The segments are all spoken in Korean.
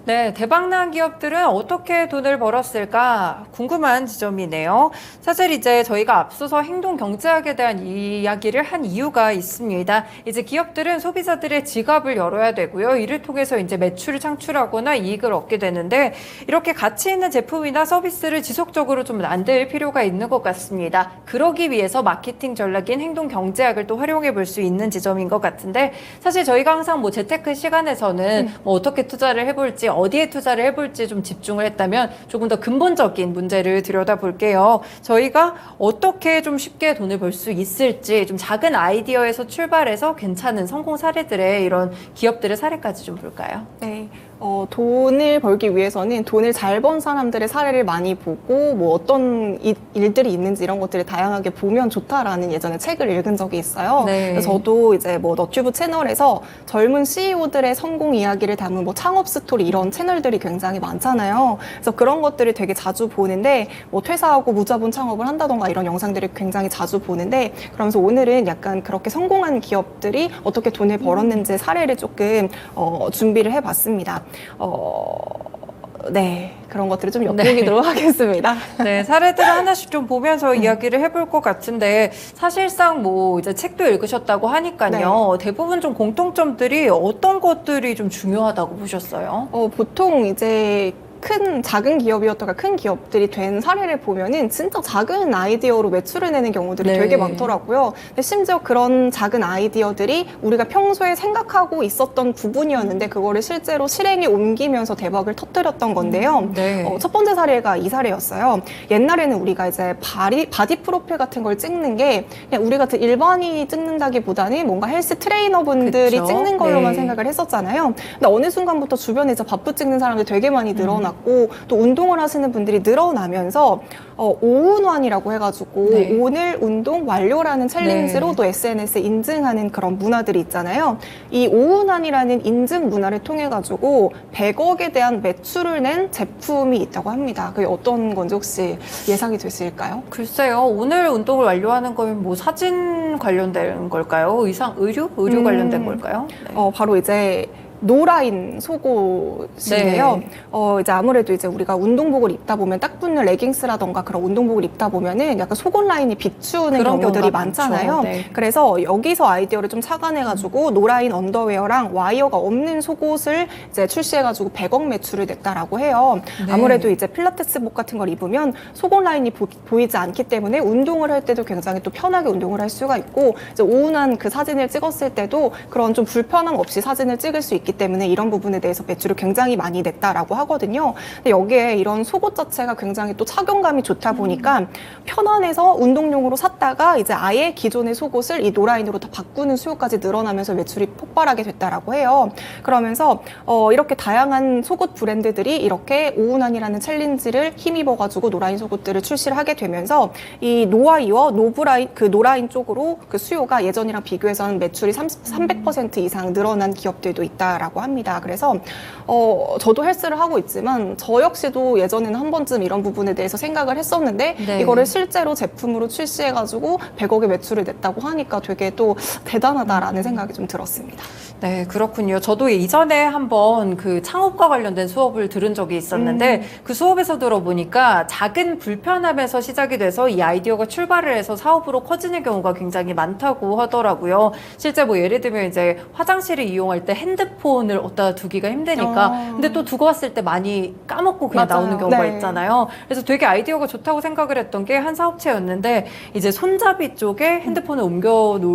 네, 대박난 기업들은 어떻게 돈을 벌었을까 궁금한 지점이네요. 사실 이제 저희가 앞서서 행동 경제학에 대한 이야기를 한 이유가 있습니다. 이제 기업들은 소비자들의 지갑을 열어야 되고요. 이를 통해서 이제 매출을 창출하거나 이익을 얻게 되는데 이렇게 가치 있는 제품이나 서비스를 지속적으로 좀 만들 필요가 있는 것 같습니다. 그러기 위해서 마케팅 전략인 행동 경제학을 또 활용해 볼 수 있는 지점인 것 같은데 사실 저희가 항상 뭐 재테크 시간에서는 뭐 어떻게 투자를 해볼지 어디에 투자를 해볼지 좀 집중을 했다면 조금 더 근본적인 문제를 들여다볼게요. 저희가 어떻게 좀 쉽게 돈을 벌 수 있을지 좀 작은 아이디어에서 출발해서 괜찮은 성공 사례들의 이런 기업들의 사례까지 좀 볼까요? 네. 돈을 벌기 위해서는 돈을 잘 번 사람들의 사례를 많이 보고 뭐 어떤 일들이 있는지 이런 것들을 다양하게 보면 좋다라는 예전에 책을 읽은 적이 있어요. 네. 그래서 저도 이제 뭐 너튜브 채널에서 젊은 CEO들의 성공 이야기를 담은 뭐 창업 스토리 이런 채널들이 굉장히 많잖아요. 그래서 그런 것들을 되게 자주 보는데 뭐 퇴사하고 무자본 창업을 한다던가 이런 영상들을 굉장히 자주 보는데 그러면서 오늘은 약간 그렇게 성공한 기업들이 어떻게 돈을 벌었는지 사례를 조금 준비를 해봤습니다. 네, 그런 것들을 좀 엿보기도록 하겠습니다. 네, 사례들을 하나씩 좀 보면서 이야기를 해볼 것 같은데 사실상 뭐 이제 책도 읽으셨다고 하니까요. 대부분 좀 공통점들이 어떤 것들이 좀 중요하다고 보셨어요? 보통 이제 작은 기업이었다가 큰 기업들이 된 사례를 보면은 진짜 작은 아이디어로 매출을 내는 경우들이 네. 되게 많더라고요. 근데 심지어 그런 작은 아이디어들이 우리가 평소에 생각하고 있었던 부분이었는데 그거를 실제로 실행에 옮기면서 대박을 터뜨렸던 건데요. 네. 첫 번째 사례가 이 사례였어요. 옛날에는 우리가 이제 바디 프로필 같은 걸 찍는 게 그냥 우리 같은 일반인이 찍는다기보다는 뭔가 헬스 트레이너분들이 그쵸? 찍는 걸로만 네. 생각을 했었잖아요. 근데 어느 순간부터 주변에 이제 바프 찍는 사람들 되게 많이 늘어났고 또 운동을 하시는 분들이 늘어나면서 오운완이라고 해가지고 네. 오늘 운동 완료라는 챌린지로 네. 또 SNS에 인증하는 그런 문화들이 있잖아요. 이 오운완이라는 인증 문화를 통해 가지고 100억에 대한 매출을 낸 제품이 있다고 합니다. 그게 어떤 건지 혹시 예상이 되실까요? 글쎄요, 오늘 운동을 완료하는 거면 뭐 사진 관련된 걸까요? 의류 관련된 걸까요? 네. 바로 이제 노라인 속옷인데요. 네. 이제 아무래도 이제 우리가 운동복을 입다 보면 딱 붙는 레깅스라던가 그런 운동복을 입다 보면은 약간 속옷 라인이 비추는 그런 경우들이 경우가 많잖아요. 많죠. 네. 그래서 여기서 아이디어를 좀 착안해가지고 노라인 언더웨어랑 와이어가 없는 속옷을 이제 출시해가지고 100억 매출을 냈다라고 해요. 네. 아무래도 이제 필라테스복 같은 걸 입으면 속옷 라인이 보이지 않기 때문에 운동을 할 때도 굉장히 또 편하게 운동을 할 수가 있고 이제 오운한 그 사진을 찍었을 때도 그런 좀 불편함 없이 사진을 찍을 수 있기 때문에 이런 부분에 대해서 매출을 굉장히 많이 냈다라고 하거든요. 근데 여기에 이런 속옷 자체가 굉장히 또 착용감이 좋다 보니까 편안해서 운동용으로 샀다가 이제 아예 기존의 속옷을 이 노라인으로 다 바꾸는 수요까지 늘어나면서 매출이 폭발하게 됐다라고 해요. 그러면서 이렇게 다양한 속옷 브랜드들이 이렇게 오운환이라는 챌린지를 힘입어가지고 노라인 속옷들을 출시를 하게 되면서 이 노아이와 노브라인 그 노라인 쪽으로 그 수요가 예전이랑 비교해서는 매출이 300% 이상 늘어난 기업들도 있다라고 합니다. 그래서 저도 헬스를 하고 있지만 저 역시도 예전에는 한 번쯤 이런 부분에 대해서 생각을 했었는데 네. 이거를 실제로 제품으로 출시해가지고 100억의 매출을 냈다고 하니까 되게 또 대단하다라는 생각이 좀 들었습니다. 네, 그렇군요. 저도 이전에 한번 그 창업과 관련된 수업을 들은 적이 있었는데 그 수업에서 들어보니까 작은 불편함에서 시작이 돼서 이 아이디어가 출발을 해서 사업으로 커지는 경우가 굉장히 많다고 하더라고요. 실제 뭐 예를 들면 이제 화장실을 이용할 때 핸드폰을 어디다 두기가 힘드니까 근데 또 두고 왔을 때 많이 까먹고 그냥 맞아요. 나오는 경우가 네. 있잖아요. 그래서 되게 아이디어가 좋다고 생각을 했던 게 한 사업체였는데 이제 손잡이 쪽에 핸드폰을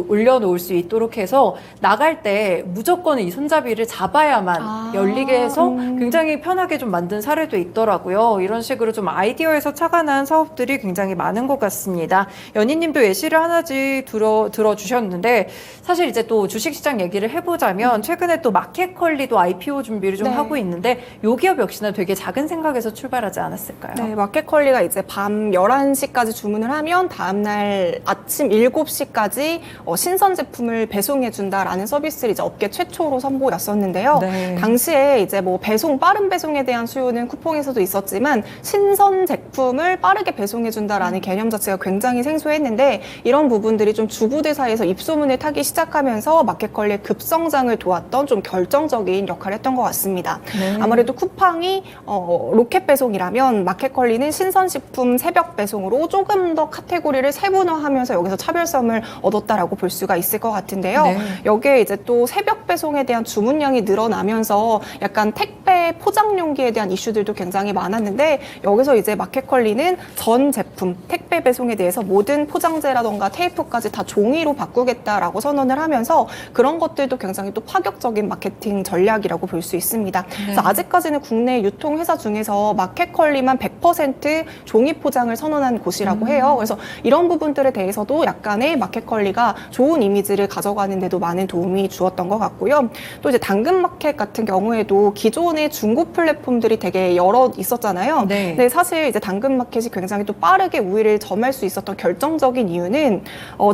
올려놓을 수 있도록 해서 나갈 때 무조건 이 손잡이를 잡아야만 열리게 해서 굉장히 편하게 좀 만든 사례도 있더라고요. 이런 식으로 좀 아이디어에서 착안한 사업들이 굉장히 많은 것 같습니다. 연희님도 예시를 하나씩 들어주셨는데 사실 이제 또 주식시장 얘기를 해보자면 최근에 또 마켓컬리도 IPO 준비를 좀 네. 하고 있는데 요 기업 역시나 되게 작은 생각에서 출발하지 않았을까요? 네, 마켓컬리가 이제 밤 11시까지 주문을 하면 다음날 아침 7시까지 신선 제품을 배송해준다라는 서비스를 이제 업계 최초로 선보였었는데요. 네. 당시에 이제 뭐 빠른 배송에 대한 수요는 쿠팡에서도 있었지만 신선 제품을 빠르게 배송해준다라는 개념 자체가 굉장히 생소했는데 이런 부분들이 좀 주부들 사이에서 입소문을 타기 시작하면서 마켓컬리의 급성장을 도왔던 좀 결정적인 역할을 했던 것 같습니다. 네. 아무래도 쿠팡이 로켓 배송이라면 마켓컬리는 신선식품 새벽 배송으로 조금 더 카테고리를 세분화하면서 여기서 차별성을 얻었다라고 볼 수가 있을 것 같은데요. 네. 여기에 이제 또 새벽 배송에 대한 주문량이 늘어나면서 약간 택배 포장 용기에 대한 이슈들도 굉장히 많았는데 여기서 이제 마켓컬리는 전 제품 택배 배송에 대해서 모든 포장재라던가 테이프까지 다 종이로 바꾸겠다라고 선언을 하면서 그런 것들도 굉장히 또 파격적인 마케팅 전략이라고 볼 수 있습니다. 그래서 아직까지는 국내 유통회사 중에서 마켓컬리만 100% 종이 포장을 선언한 곳이라고 해요. 그래서 이런 부분들에 대해서도 약간의 마켓컬리가 좋은 이미지를 가져가는 데도 많은 도움이 주었던 것 같고요. 또 이제 당근마켓 같은 경우에도 기존의 중고 플랫폼들이 되게 여러 있었잖아요. 네. 근데 사실 이제 당근마켓이 굉장히 또 빠르게 우위를 점할 수 있었던 결정적인 이유는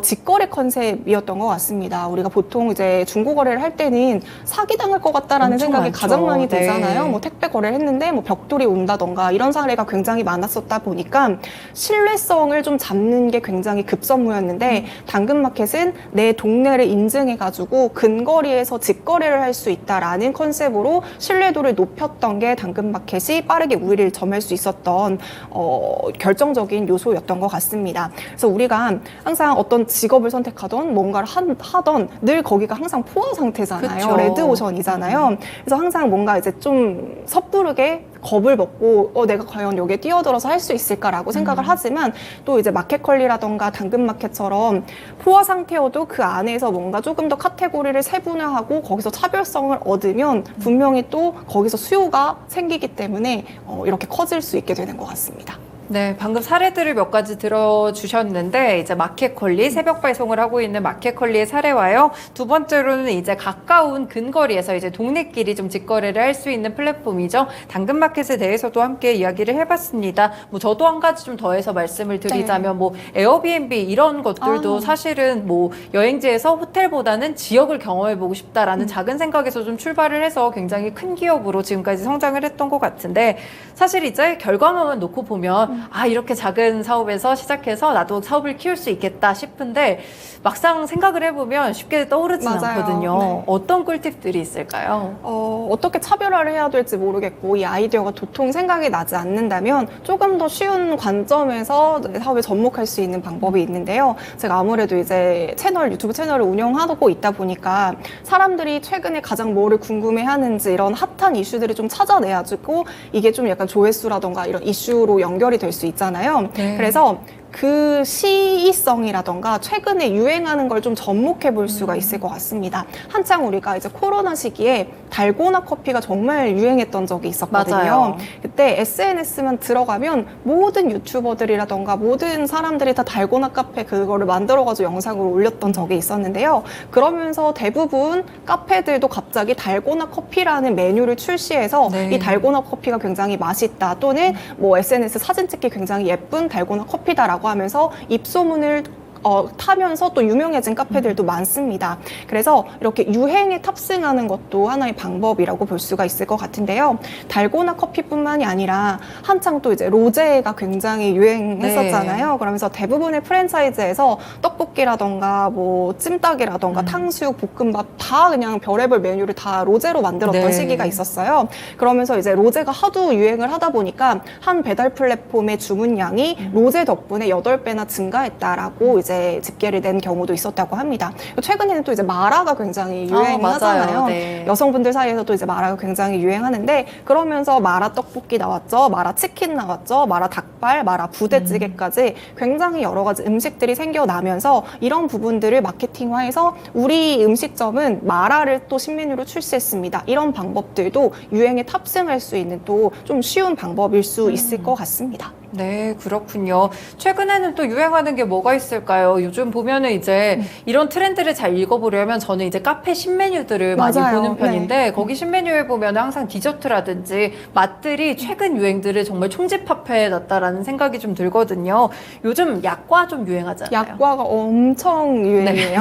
직거래 컨셉이었던 것 같습니다. 우리가 보통 이제 중고 거래를 할 때는 사기당할 것 같다라는 엄청 생각이 많죠. 가장 많이 들잖아요. 네. 뭐 택배 거래를 했는데 뭐 벽돌이 온다던가 이런 사례가 굉장히 많았었다 보니까 신뢰성을 좀 잡는 게 굉장히 급선무였는데 당근마켓은 내 동네를 인증해가지고 근거리에서 직거래를 할 수 있다라는 컨셉으로 신뢰도를 높였던 게 당근마켓이 빠르게 우위를 점할 수 있었던 결정적인 요소였던 것 같습니다. 그래서 우리가 항상 어떤 직업을 선택하던 뭔가를 하던 늘 거기가 항상 포화 상태잖아요. 그쵸. 레드오션이잖아요. 그래서 항상 뭔가 이제 좀 섣부르게 겁을 먹고 내가 과연 여기에 뛰어들어서 할 수 있을까라고 생각을 하지만 또 이제 마켓컬리라던가 당근마켓처럼 포화 상태여도 그 안에서 뭔가 조금 더 카테고리를 세분화하고 거기서 차별성을 얻으면 분명히 또 거기서 수요가 생기기 때문에 이렇게 커질 수 있게 되는 것 같습니다. 네, 방금 사례들을 몇 가지 들어주셨는데 이제 마켓컬리 새벽 배송을 하고 있는 마켓컬리의 사례와요. 두 번째로는 이제 가까운 근거리에서 이제 동네끼리 좀 직거래를 할 수 있는 플랫폼이죠. 당근마켓에 대해서도 함께 이야기를 해봤습니다. 뭐 저도 한 가지 좀 더해서 말씀을 드리자면 뭐 에어비앤비 이런 것들도 사실은 뭐 여행지에서 호텔보다는 지역을 경험해보고 싶다라는 작은 생각에서 좀 출발을 해서 굉장히 큰 기업으로 지금까지 성장을 했던 것 같은데 사실 이제 결과만 놓고 보면 이렇게 작은 사업에서 시작해서 나도 사업을 키울 수 있겠다 싶은데 막상 생각을 해보면 쉽게 떠오르진 맞아요. 않거든요. 네. 어떤 꿀팁들이 있을까요? 어떻게 차별화를 해야 될지 모르겠고 이 아이디어가 도통 생각이 나지 않는다면 조금 더 쉬운 관점에서 사업에 접목할 수 있는 방법이 있는데요. 제가 아무래도 이제 유튜브 채널을 운영하고 있다 보니까 사람들이 최근에 가장 뭐를 궁금해하는지 이런 핫한 이슈들을 좀 찾아내가지고 이게 좀 약간 조회수라던가 이런 이슈로 연결이 될 수 있잖아요. 네. 그래서 그 시의성이라던가 최근에 유행하는 걸 좀 접목해 볼 수가 있을 것 같습니다. 한창 우리가 이제 코로나 시기에 달고나 커피가 정말 유행했던 적이 있었거든요. 맞아요. 그때 SNS만 들어가면 모든 유튜버들이라던가 모든 사람들이 다 달고나 카페 그거를 만들어가지고 영상으로 올렸던 적이 있었는데요. 그러면서 대부분 카페들도 갑자기 달고나 커피라는 메뉴를 출시해서 네. 이 달고나 커피가 굉장히 맛있다 또는 뭐 SNS 사진 찍기 굉장히 예쁜 달고나 커피다라고 하면서 입소문을 타면서 또 유명해진 카페들도 많습니다. 그래서 이렇게 유행에 탑승하는 것도 하나의 방법이라고 볼 수가 있을 것 같은데요. 달고나 커피뿐만이 아니라 한창 또 이제 로제가 굉장히 유행했었잖아요. 네. 그러면서 대부분의 프랜차이즈에서 떡볶이라던가 뭐 찜닭이라던가 탕수육, 볶음밥 다 그냥 별의별 메뉴를 다 로제로 만들었던 네. 시기가 있었어요. 그러면서 이제 로제가 하도 유행을 하다 보니까 한 배달 플랫폼의 주문량이 로제 덕분에 8배나 증가했다라고 이제 집계를 낸 경우도 있었다고 합니다. 최근에는 또 이제 마라가 굉장히 유행하잖아요. 맞아요. 네. 여성분들 사이에서도 이제 마라가 굉장히 유행하는데 그러면서 마라 떡볶이 나왔죠. 마라 치킨 나왔죠. 마라 닭발, 마라 부대찌개까지 굉장히 여러 가지 음식들이 생겨나면서 이런 부분들을 마케팅화해서 우리 음식점은 마라를 또 신메뉴로 출시했습니다. 이런 방법들도 유행에 탑승할 수 있는 또 좀 쉬운 방법일 수 있을 것 같습니다. 네, 그렇군요. 최근에는 또 유행하는 게 뭐가 있을까요? 요즘 보면은 이제 이런 트렌드를 잘 읽어보려면 저는 이제 카페 신메뉴들을 많이 맞아요. 보는 편인데 네. 거기 신메뉴에 보면 항상 디저트라든지 맛들이 최근 유행들을 정말 총집합해 놨다라는 생각이 좀 들거든요. 요즘 약과 좀 유행하잖아요. 약과가 엄청 유행이에요.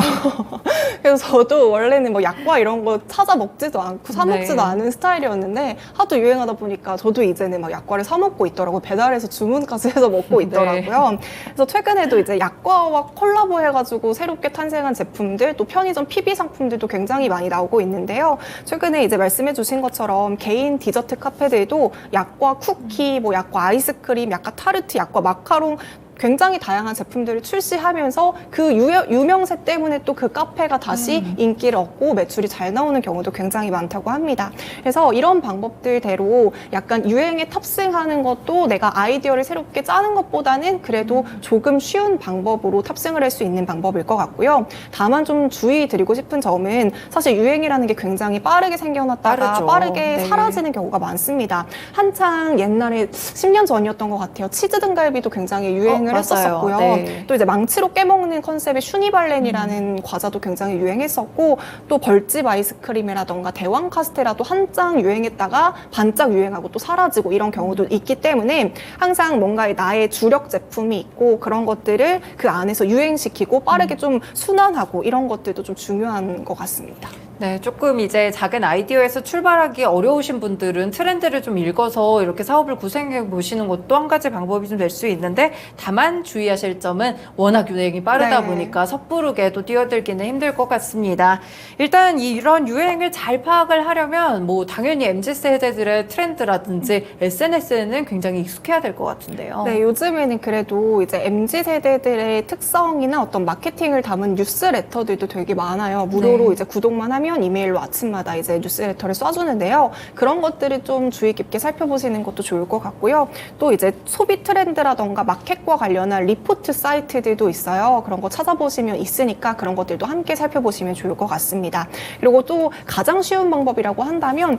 그래서 저도 원래는 뭐 약과 이런 거 찾아 먹지도 않고 사 먹지도 네. 않은 스타일이었는데 하도 유행하다 보니까 저도 이제는 막 약과를 사 먹고 있더라고요. 배달해서 주문 주문까지 해서 먹고 있더라고요. 그래서 최근에도 이제 약과와 콜라보해가지고 새롭게 탄생한 제품들, 또 편의점 PB 상품들도 굉장히 많이 나오고 있는데요. 최근에 이제 말씀해주신 것처럼 개인 디저트 카페들도 약과 쿠키, 뭐 약과 아이스크림, 약과 타르트, 약과 마카롱 굉장히 다양한 제품들을 출시하면서 그 유명세 때문에 또 그 카페가 다시 인기를 얻고 매출이 잘 나오는 경우도 굉장히 많다고 합니다. 그래서 이런 방법들대로 약간 유행에 탑승하는 것도 내가 아이디어를 새롭게 짜는 것보다는 그래도 조금 쉬운 방법으로 탑승을 할 수 있는 방법일 것 같고요. 다만 좀 주의 드리고 싶은 점은 사실 유행이라는 게 굉장히 빠르게 생겨났다가 빠르게 사라지는 경우가 많습니다. 한창 옛날에 10년 전이었던 것 같아요. 치즈 등갈비도 굉장히 유행을 했었고요. 또 이제 망치로 깨먹는 컨셉의 슈니발렌이라는 과자도 굉장히 유행했었고, 또 벌집 아이스크림이라던가 대왕 카스테라도 한창 유행했다가 반짝 유행하고 또 사라지고 이런 경우도 있기 때문에 항상 뭔가 나의 주력 제품이 있고 그런 것들을 그 안에서 유행시키고 빠르게 좀 순환하고 이런 것들도 좀 중요한 것 같습니다. 네, 조금 이제 작은 아이디어에서 출발하기 어려우신 분들은 트렌드를 좀 읽어서 이렇게 사업을 구성해 보시는 것도 한 가지 방법이 좀 될 수 있는데, 다만 주의하실 점은 워낙 유행이 빠르다 보니까 섣부르게 또 뛰어들기는 힘들 것 같습니다. 일단 이런 유행을 잘 파악을 하려면 뭐 당연히 MZ세대들의 트렌드라든지 SNS에는 굉장히 익숙해야 될 것 같은데요. 네, 요즘에는 그래도 이제 MZ세대들의 특성이나 어떤 마케팅을 담은 뉴스레터들도 되게 많아요. 무료로 이제 구독만 하면 이메일로 아침마다 이제 뉴스레터를 쏴주는데요. 그런 것들을 좀 주의 깊게 살펴보시는 것도 좋을 것 같고요. 또 이제 소비 트렌드라던가 마켓과 관련한 리포트 사이트들도 있어요. 그런 거 찾아보시면 있으니까 그런 것들도 함께 살펴보시면 좋을 것 같습니다. 그리고 또 가장 쉬운 방법이라고 한다면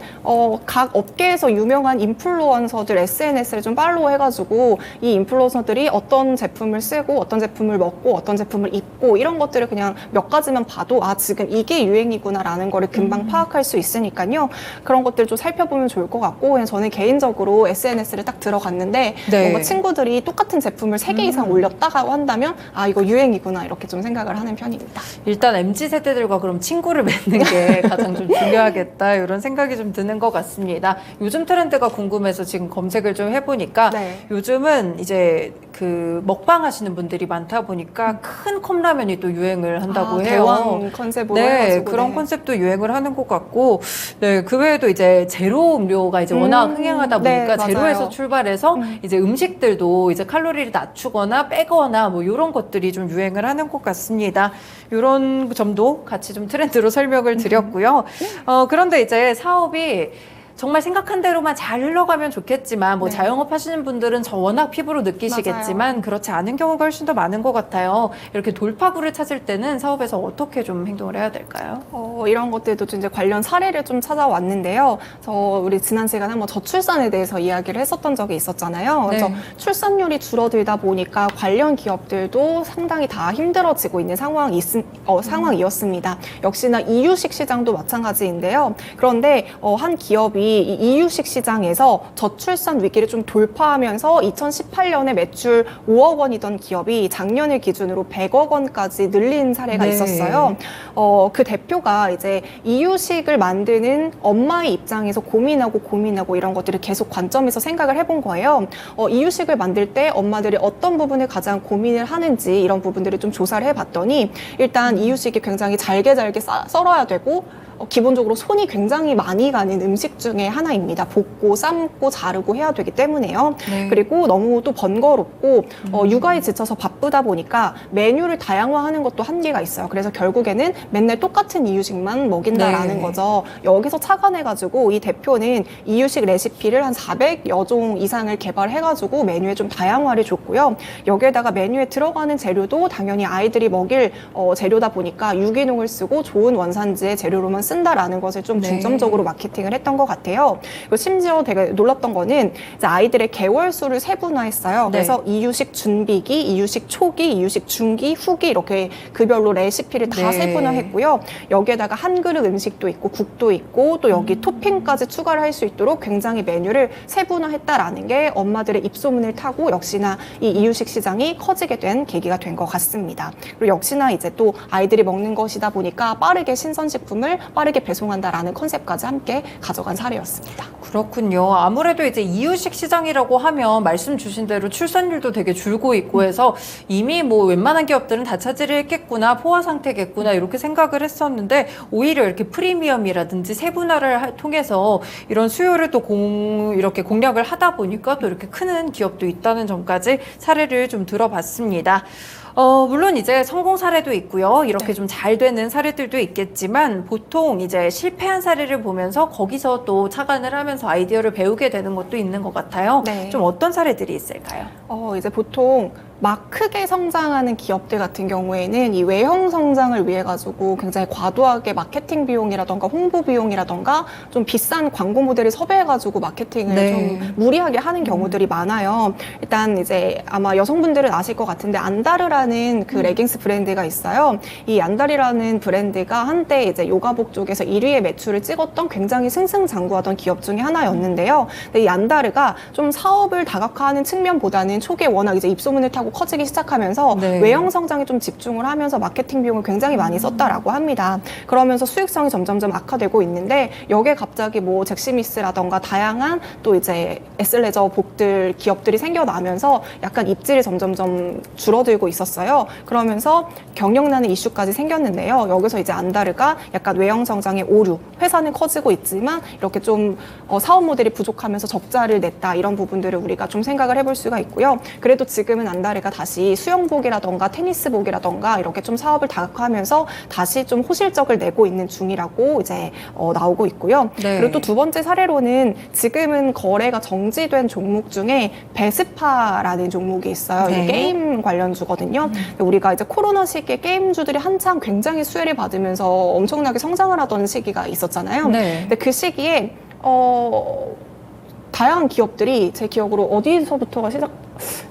각 업계에서 유명한 인플루언서들 SNS를 좀 팔로우 해가지고 이 인플루언서들이 어떤 제품을 쓰고 어떤 제품을 먹고 어떤 제품을 입고 이런 것들을 그냥 몇 가지만 봐도 아 지금 이게 유행이구나라는 거를 금방 파악할 수 있으니까요. 그런 것들 좀 살펴보면 좋을 것 같고, 그냥 저는 개인적으로 SNS를 딱 들어갔는데 뭔가 친구들이 똑같은 제품을 3개 이상 올렸다고 한다면 아 이거 유행이구나 이렇게 좀 생각을 하는 편입니다. 일단 MZ세대들과 그럼 친구를 맺는 게 가장 좀 중요하겠다 이런 생각이 좀 드는 것 같습니다. 요즘 트렌드가 궁금해서 지금 검색을 좀 해보니까 요즘은 이제 그 먹방 하시는 분들이 많다 보니까 큰 컵라면이 또 유행을 한다고 해요. 대왕 컨셉으로 해가지고 그런 컨셉도 유행을 하는 것 같고, 그 외에도 이제 제로 음료가 이제 워낙 흥행하다 보니까 제로에서 출발해서 이제 음식들도 이제 칼로리를 낮추거나 빼거나 뭐 이런 것들이 좀 유행을 하는 것 같습니다. 이런 점도 같이 좀 트렌드로 설명을 드렸고요. 그런데 이제 사업이 정말 생각한 대로만 잘 흘러가면 좋겠지만 뭐 자영업 하시는 분들은 저 워낙 피부로 느끼시겠지만 그렇지 않은 경우가 훨씬 더 많은 것 같아요. 이렇게 돌파구를 찾을 때는 사업에서 어떻게 좀 행동을 해야 될까요? 이런 것들도 좀 이제 관련 사례를 좀 찾아왔는데요. 우리 지난 시간에 한번 저출산에 대해서 이야기를 했었던 적이 있었잖아요. 그래서 출산율이 줄어들다 보니까 관련 기업들도 상당히 다 힘들어지고 있는 상황이었습니다. 역시나 이유식 시장도 마찬가지인데요. 그런데 한 기업이 이 이유식 시장에서 저출산 위기를 좀 돌파하면서 2018년에 매출 5억 원이던 기업이 작년을 기준으로 100억 원까지 늘린 사례가 있었어요. 그 대표가 이제 이유식을 만드는 엄마의 입장에서 고민하고 이런 것들을 계속 관점에서 생각을 해본 거예요. 이유식을 만들 때 엄마들이 어떤 부분을 가장 고민을 하는지 이런 부분들을 좀 조사를 해봤더니 일단 이유식이 굉장히 잘게 썰어야 되고 기본적으로 손이 굉장히 많이 가는 음식 중에 하나입니다. 볶고 삶고 자르고 해야 되기 때문에요. 그리고 너무 또 번거롭고 육아에 지쳐서 바쁘다 보니까 메뉴를 다양화하는 것도 한계가 있어요. 그래서 결국에는 맨날 똑같은 이유식만 먹인다라는 거죠. 여기서 착안해가지고 이 대표는 이유식 레시피를 한 400여 종 이상을 개발해가지고 메뉴에 좀 다양화를 줬고요. 여기에다가 메뉴에 들어가는 재료도 당연히 아이들이 먹일 재료다 보니까 유기농을 쓰고 좋은 원산지의 재료로만 쓴다라는 것을 좀 중점적으로 마케팅을 했던 것 같아요. 그리고 심지어 되게 놀랐던 거는 이제 아이들의 개월 수를 세분화했어요. 그래서 이유식 준비기, 이유식 초기, 이유식 중기, 후기 이렇게 급별로 레시피를 다 세분화했고요. 여기에다가 한 그릇 음식도 있고 국도 있고 또 여기 토핑까지 추가를 할 수 있도록 굉장히 메뉴를 세분화했다라는 게 엄마들의 입소문을 타고 역시나 이 이유식 시장이 커지게 된 계기가 된 것 같습니다. 그리고 역시나 이제 또 아이들이 먹는 것이다 보니까 빠르게 신선식품을 빠르게 배송한다라는 컨셉까지 함께 가져간 사례였습니다. 그렇군요. 아무래도 이제 이유식 시장이라고 하면 말씀 주신 대로 출산율도 되게 줄고 있고 해서 이미 뭐 웬만한 기업들은 다 차지를 했겠구나, 포화 상태겠구나 이렇게 생각을 했었는데 오히려 이렇게 프리미엄이라든지 세분화를 통해서 이런 수요를 또 이렇게 공략을 하다 보니까 또 이렇게 크는 기업도 있다는 점까지 사례를 좀 들어봤습니다. 물론 이제 성공 사례도 있고요. 이렇게 좀 잘 되는 사례들도 있겠지만 보통 이제 실패한 사례를 보면서 거기서 또 착안을 하면서 아이디어를 배우게 되는 것도 있는 것 같아요. 네. 좀 어떤 사례들이 있을까요? 이제 보통 막 크게 성장하는 기업들 같은 경우에는 이 외형 성장을 위해 가지고 굉장히 과도하게 마케팅 비용이라던가 홍보 비용이라던가 좀 비싼 광고 모델을 섭외해 가지고 마케팅을 네. 좀 무리하게 하는 경우들이 많아요. 일단 이제 아마 여성분들은 아실 것 같은데 안다르라는 그 레깅스 브랜드가 있어요. 이 안다르라는 브랜드가 한때 이제 요가복 쪽에서 1위의 매출을 찍었던 굉장히 승승장구하던 기업 중에 하나였는데요. 근데 이 안다르가 좀 사업을 다각화하는 측면보다는 초기에 워낙 이제 입소문을 타고 커지기 시작하면서 네. 외형 성장에 좀 집중을 하면서 마케팅 비용을 굉장히 많이 썼다라고 합니다. 그러면서 수익성이 점점점 악화되고 있는데 여기에 갑자기 뭐 잭시미스라던가 다양한 또 이제 에슬레저 복들 기업들이 생겨나면서 약간 입질이 점점점 줄어들고 있었어요. 그러면서 경영난의 이슈까지 생겼는데요. 여기서 이제 안다르가 약간 외형 성장의 오류, 회사는 커지고 있지만 이렇게 좀 사업 모델이 부족하면서 적자를 냈다 이런 부분들을 우리가 좀 생각을 해볼 수가 있고요. 그래도 지금은 안다르가 다시 수영복이라던가 테니스복이라던가 이렇게 좀 사업을 다각화하면서 다시 좀 호실적을 내고 있는 중이라고 이제 나오고 있고요. 네. 그리고 또 두 번째 사례로는 지금은 거래가 정지된 종목 중에 베스파라는 종목이 있어요. 네. 이게 게임 관련주거든요. 우리가 이제 코로나 시기에 게임주들이 한창 굉장히 수혜를 받으면서 엄청나게 성장을 하던 시기가 있었잖아요. 네. 근데 그 시기에 다양한 기업들이 제 기억으로 어디서부터가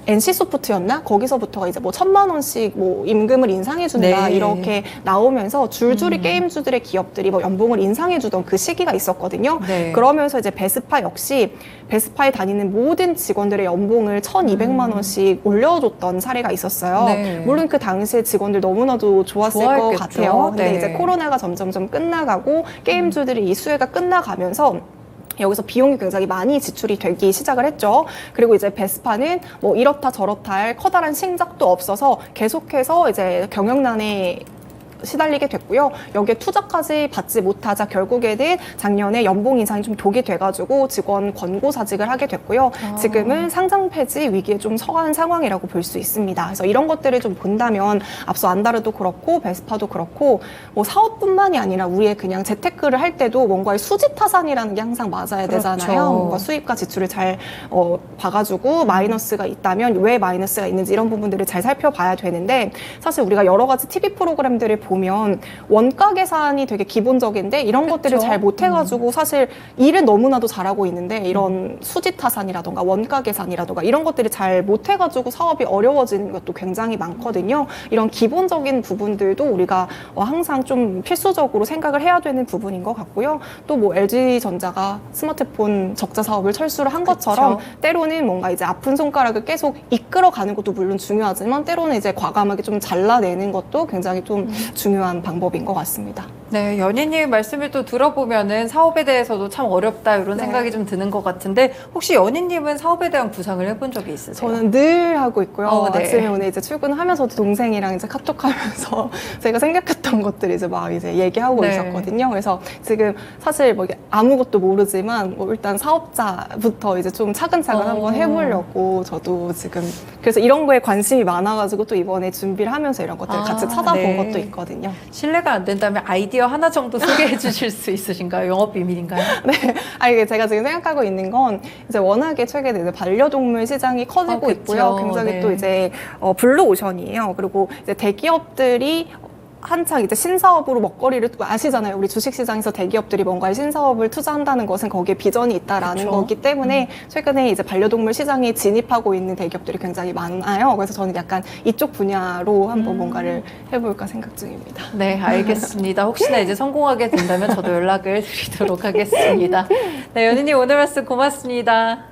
NC소프트였나? 거기서부터가 이제 뭐 1,000만 원씩 뭐 임금을 인상해준다 네. 이렇게 나오면서 줄줄이 게임주들의 기업들이 뭐 연봉을 인상해주던 그 시기가 있었거든요. 네. 그러면서 이제 베스파 역시 베스파에 다니는 모든 직원들의 연봉을 1,200만 원씩 올려줬던 사례가 있었어요. 네. 물론 그 당시에 직원들 너무나도 좋았을 것 좋아했겠죠. 같아요. 근데 네. 이제 코로나가 점점점 끝나가고 게임주들이 이 수혜가 끝나가면서 여기서 비용이 굉장히 많이 지출이 되기 시작을 했죠. 그리고 이제 베스파는 뭐 이렇다 저렇다 할 커다란 신작도 없어서 계속해서 이제 경영난에 시달리게 됐고요. 여기에 투자까지 받지 못하자 결국에는 작년에 연봉 인상이 좀 독이 돼가지고 직원 권고사직을 하게 됐고요. 지금은 상장 폐지 위기에 좀 처한 상황이라고 볼 수 있습니다. 그래서 이런 것들을 좀 본다면 앞서 안다르도 그렇고 베스파도 그렇고 뭐 사업뿐만이 아니라 우리의 그냥 재테크를 할 때도 뭔가의 수지 타산이라는 게 항상 맞아야 그렇죠. 되잖아요. 뭔가 수입과 지출을 잘 봐가지고 마이너스가 있다면 왜 마이너스가 있는지 이런 부분들을 잘 살펴봐야 되는데 사실 우리가 여러 가지 TV 프로그램들을 보면 원가 계산이 되게 기본적인데 이런 그쵸? 것들을 잘 못해가지고 사실 일은 너무나도 잘하고 있는데 이런 수지 타산이라던가 원가 계산이라던가 이런 것들이 잘 못해가지고 사업이 어려워지는 것도 굉장히 많거든요. 이런 기본적인 부분들도 우리가 항상 좀 필수적으로 생각을 해야 되는 부분인 것 같고요. 또 뭐 LG전자가 스마트폰 적자 사업을 철수를 한 것처럼 때로는 뭔가 이제 아픈 손가락을 계속 이끌어가는 것도 물론 중요하지만 때로는 이제 과감하게 좀 잘라내는 것도 굉장히 좀 중요한 방법인 것 같습니다. 네, 연희님 말씀을 또 들어보면은 사업에 대해서도 참 어렵다 이런 네. 생각이 좀 드는 것 같은데 혹시 연희님은 사업에 대한 구상을 해본 적이 있으세요? 저는 늘 하고 있고요. 네. 아침에 오늘 이제 출근하면서도 동생이랑 이제 카톡하면서 제가 생각했던 것들 이제 막 이제 얘기하고 네. 있었거든요. 그래서 지금 사실 뭐 아무것도 모르지만 뭐 일단 사업자부터 이제 좀 차근차근 한번 해보려고 저도 지금 그래서 이런 거에 관심이 많아가지고 또 이번에 준비를 하면서 이런 것들 같이 찾아본 네. 것도 있거든요. 실례가 안 된다면 아이디어 하나 정도 소개해 주실 수 있으신가요? 영업 비밀인가요? 네. 이게 제가 지금 생각하고 있는 건 이제 워낙에 최근에 이제 반려동물 시장이 커지고 그쵸. 있고요. 굉장히 네. 또 이제 블루오션이에요. 그리고 이제 대기업들이 한창 이제 신사업으로 먹거리를 아시잖아요. 우리 주식시장에서 대기업들이 뭔가의 신사업을 투자한다는 것은 거기에 비전이 있다라는 그쵸. 거기 때문에 최근에 이제 반려동물 시장에 진입하고 있는 대기업들이 굉장히 많아요. 그래서 저는 약간 이쪽 분야로 한번 뭔가를 해볼까 생각 중입니다. 네, 알겠습니다. 혹시나 이제 성공하게 된다면 저도 연락을 드리도록 하겠습니다. 네, 연희님 오늘 말씀 고맙습니다.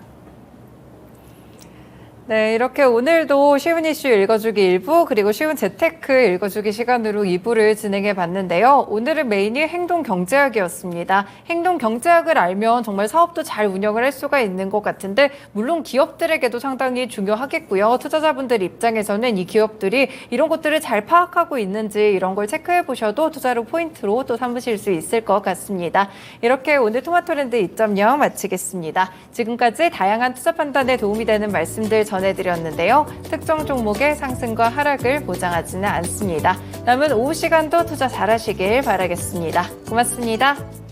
네, 이렇게 오늘도 쉬운 이슈 읽어주기 1부 그리고 쉬운 재테크 읽어주기 시간으로 2부를 진행해 봤는데요. 오늘은 메인이 행동경제학이었습니다. 행동경제학을 알면 정말 사업도 잘 운영을 할 수가 있는 것 같은데 물론 기업들에게도 상당히 중요하겠고요. 투자자분들 입장에서는 이 기업들이 이런 것들을 잘 파악하고 있는지 이런 걸 체크해 보셔도 투자로 포인트로 또 삼으실 수 있을 것 같습니다. 이렇게 오늘 토마토랜드 2.0 마치겠습니다. 지금까지 다양한 투자 판단에 도움이 되는 말씀들 전해드렸는데요. 특정 종목의 상승과 하락을 보장하지는 않습니다. 남은 오후 시간도 투자 잘하시길 바라겠습니다. 고맙습니다.